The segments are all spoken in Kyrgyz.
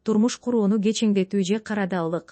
турмуш курууну кечеңдетүү же карадалык.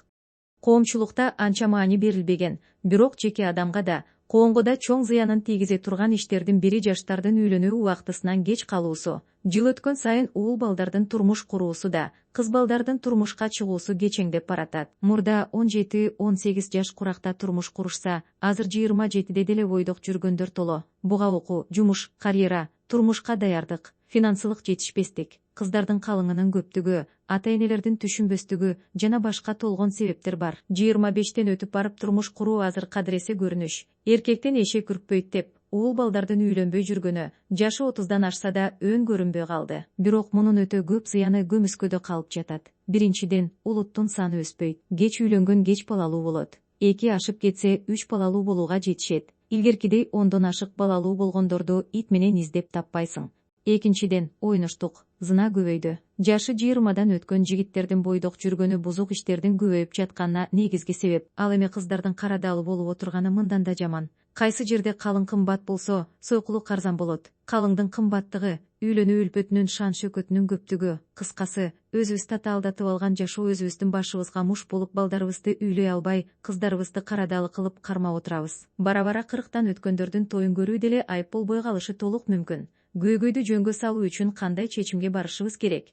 Коомчулукта анча маани берилбеген, бирок жеке адамга да, коомго да чоң зыянын тийгизе турган иштердин бири жаштардын үйлөнүү убактысынан кеч калуусу. Жыл өткөн сайын уул балдардын турмуш куруусу да, кыз балдардын турмушка чыгуусу кечеңдеп баратат. Мурда 17-18 жаш куракта турмуш курушса, азыр 27де деле бойдок жүргөндөр толо. Буга окуу, жумуш, карьера, турмушка даярдык, финансылык жетишпестик, кыздардын калыңынын көптүгү, ата-энелердин түшүнбөстүгү жана башка толгон себептер бар. 25тен өтүп барып турмуш куруу азыр кадыресе көрүнүш. Эркектен эшек үрпөйт деп, уул балдардын үйлөнбөй жүргөнү, жашы 30дан ашса да өн көрүнбөй калды. Бирок мунун өтө көп зыяны көмүскөдө калып жатат. Биринчиден, улуттун саны өспөйт. Кеч үйлөнгөн кеч балалуу болот. 2 ашып кетсе 3 балалуу болууга жетишет. Илгеркидей 10дон ашык балалуу болгондорду ит менен издеп таппайсың. Экинчиден, ойноштук, зына көбөйдү. Жашы 20дан өткөн жигиттердин бойдок жүргөнү бузук иштердин көбөйүп жатканына негизги себеп. Ал эми кыздардын карадалы болуп отурганы мындан да жаман. Кайсы жерде калың кымбат болсо, сойкулук арзан болот. Калыңдын кымбаттыгы, үйлөнүү үлпөтүнүн шан шөкөтүнүн көптүгү, кыскасы, өзүбүз татаалдатып алган жашоо өзүбүздүн башыбызга муш болуп балдарыбызды үйлөй албай, кыздарыбызды карадалы кылып кармап отурабыз. Бара-бара 40тан өткөндөрдүн тоюн көрүү деле айып болбой калышы толук мүмкүн. Көйгөйдү жөнгө салуу үчүн кандай чечимге барышыбыз керек?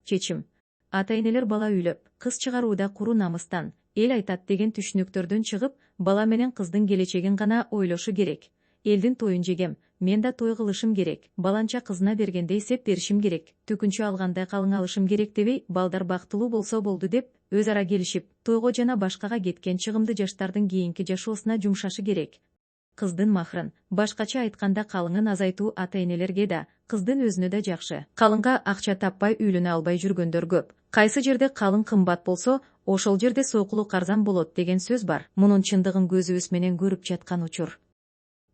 Чечим. Ата-энелер бала үйлөп, кыз чыгарууда куру намыстан, эл айтат деген түшүнүктөрдөн чыгып, бала менен кыздын келечегин гана ойлошу керек. Элдин тоюн жегем, мен да той кылышым керек. Баланча кызына бергенде эсеп беришим керек. Түкүнчө алгандай калың алышым керек дебей, балдар бактылуу болсо болду деп, өз ара келишип, тойго жана башкага кеткен чыгымды жаштардын кийинки жашоосуна жумшашы керек. Кыздын махрын, башкача айтканда калыңын азайтуу ата-энелерге да, кыздын өзүнө да жакшы. Калыңга акча таппай үйлөнө албай жүргөндөр көп. Кайсы жерде калың кымбат болсо, ошол жерде сойкулук арзан болот деген сөз бар. Мунун чындыгын көзүбүз менен көрүп жаткан учур.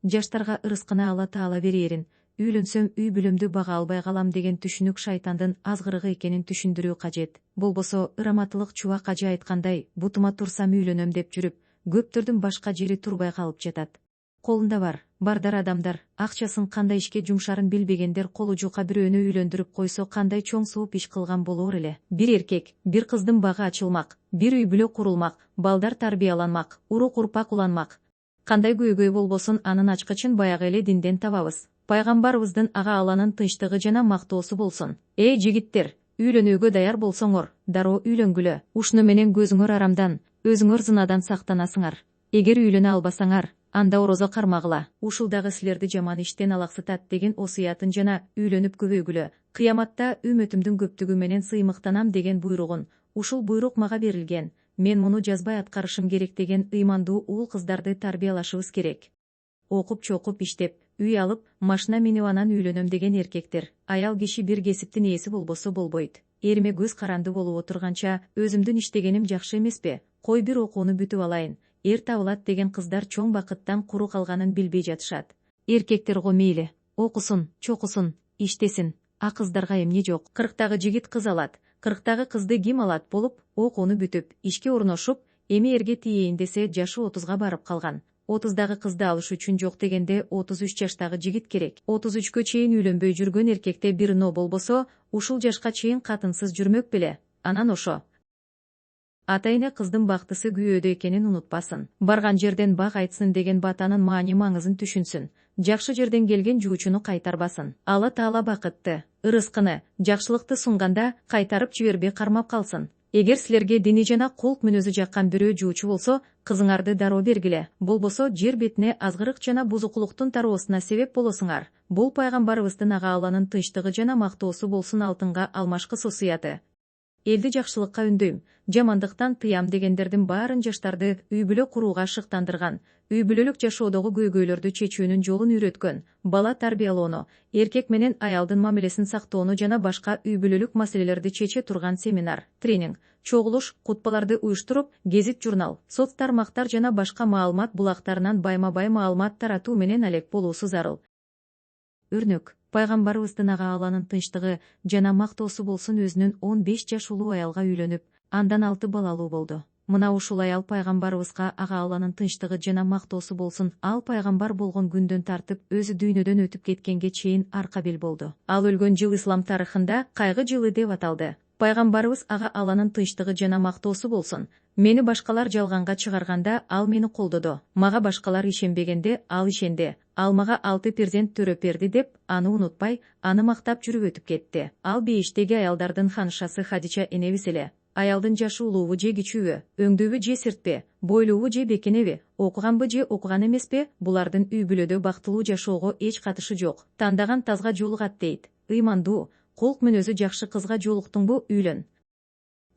Жаштарга ырыскына Алла Таала берерин, үйлөнсөм үй бүлөмдү бага албай калам деген түшүнүк шайтандын азгырыгы экенин түшүндүрүү кажет. Болбосо ыраматылык чубак ажы айткандай, бутума турсам үйлөнөм деп жүрүп, көптөрдүн башка жери турбай калып жатат. Колунда бардар адамдар, акчасын кандай ишке жумшарын билбегендер колу жука бирөөнү үйлөндүрүп койсо кандай чоң сууп иш кылган болор эле. Бир эркек, бир кыздын багы ачылмак, бир үй бүлө курулмак, балдар тарбияланмак, урук урпак уланмак. Кандай көйгөй болбосун анын ачкычын баягы эле динден табабыз. Пайгамбарыбыздын ага Алланын тынчтыгы жана мактоосу болсун. Эй жигиттер, үйлөнүүгө даяр болсоңор, дароо үйлөнгүлө. Ушуну менен көзүңөр арамдан, өзүңөр зынадан сактанасыңар. Эгер үйлөнө албасаңар, анда орозо кармагыла. Ушул дагы силерди жаман иштен алаксытат деген осуятын жана үйлөнүп көбөйгүлө. Кыяматта үмөтүмдүн көптүгү менен сыймыктанам деген буйругун. Ушул буйрук мага берилген. Мен муну жазбай аткарышым керек деген ыймандуу уул кыздарды тарбиялашыбыз керек. Окуп чокуп иштеп, үй алып, машина минип анан үйлөнөм деген эркектер. Аял киши бир кесиптин ээси болбосо болбойт. Эриме көз каранды болуп отурганча, өзүмдүн иштегеним жакшы эмеспи? Кой бир окууну бүтүп алайын. Эр табылат деген кыздар чоң бакыттан куру калганын билбей жатышат. Эркектер го мейли, окусун, чокусун, иштесин. А кыздарга эмне жок? 40тагы жигит кыз алат, 40тагы кызды ким алат болуп, окууну бүтүп, ишке орношуп, эми эрге тиейин десе жашы 30га барып калган. 30дагы кызды алыш үчүн жок дегенде 33 жаштагы жигит керек. 33кө чейин үйлөнбөй жүргөн эркекте бир но болбосо, ушул жашка чейин катынсыз жүрмөк беле? Анан ошо. Ата-эне кыздын бактысы күйөөдө экенин унутпасын. Барган жерден бак айтсын деген батанын маани маңызын түшүнсүн. Жакшы жерден келген жуучуну кайтарбасын. Алла Таала бакытты, ырыскыны, жакшылыкты сунганда кайтарып жибербей кармап калсын. Эгер силерге дини жана кулк мүнөзү жаккан бирөө жуучу болсо, кызыңарды дароо бергиле. Болбосо жер бетине азгырык жана бузукулуктун тароосуна себеп болосуңар. Бул пайгамбарыбыздын ага Алланын тынчтыгы жана мактоосу болсун алтынга алмашкы осуяты. Элди жакшылыкка үндөйм, жамандыктан тыям дегендердин баарын жаштарды үй бүлө курууга шыктандырган, үй бүлөлүк жашоодогу көйгөйлөрдү чечүүнүн жолун үйрөткөн, бала тарбиялоону, эркек менен аялдын мамилесин сактоону жана башка үй бүлөлүк маселелерди чече турган семинар, тренинг, чогулуш, кутбаларды уюштуруп, гезит журнал, соц тармактар жана башка маалымат булактарынан байма-бай маалымат таратуу менен алек болуусу зарыл. Өрнөк. Пайгамбарыбыздын ага Алланын тынчтыгы жана мактоосу болсун өзүнүн 15 жаш улуу аялга үйлөнүп, андан 6 балалуу болду. Мына ушул аял пайгамбарыбызга ага Алланын тынчтыгы жана мактоосу болсун, ал пайгамбар болгон күндөн тартып өзү дүйнөдөн өтүп кеткенге чейин арка бел болду. Ал өлгөн жыл ислам тарыхында кайгы жылы деп аталды. Пайгамбарыбыз ага Алланын тынчтыгы жана мактоосу болсун. Мени башкалар жалганга чыгарганда ал мени колдоду. Мага башкалар ишенбегенде ал ишенди. Ал мага 6 перзент төрөп берди деп, аны унутпай, аны мактап жүрүп өтүп кетти. Ал бейиштеги аялдардын ханышасы Хадича энебиз эле. Аялдын жашы улуубу же кичүүбү, өңдүүбү же сертпи, бойлуубу же бекенеби, окуганбы же окуган эмеспи, булардын үй бүлөдө бактылуу жашоого эч катышы жок. Тандаган тазга жолугат дейт. Ыймандуу, кулк мүнөзү жакшы кызга жолуктуңбу, үйлөн.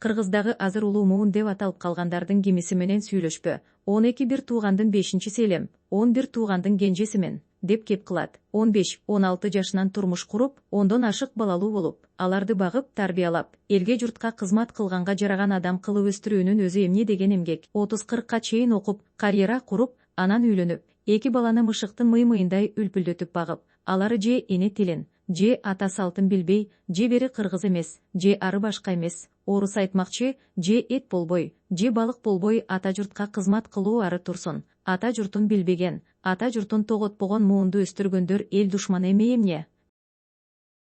Кыргыздагы азыр улуу муун деп аталып калгандардын кимиси менен сүйлөшпө. 12 бир туугандын 5-чиси элем, 11 туугандын кенжесимин, деп кеп кылат. 15-16 жашынан турмуш куруп, ондон ашык балалуу болуп, аларды багып, тарбиялап, элге журтка кызмат кылганга жараган адам кылып өстүрүүнүн өзү эмне деген эмгек. 30-40ка чейин окуп, карьера куруп, анан үйлөнүп, 2 баланы мышыктын мыймыйындай үлпүлдөтүп багып, алары же эне тилин, же ата салтын билбей, же бери кыргыз эмес, же ары башка эмес, орус айтмакчы, же эт болбой, же балык болбой ата журтка кызмат кылуу ары турсун. Ата журтун билбеген, ата журтун тоготпогон муунду өстүргөндөр эл душманы эме эмне?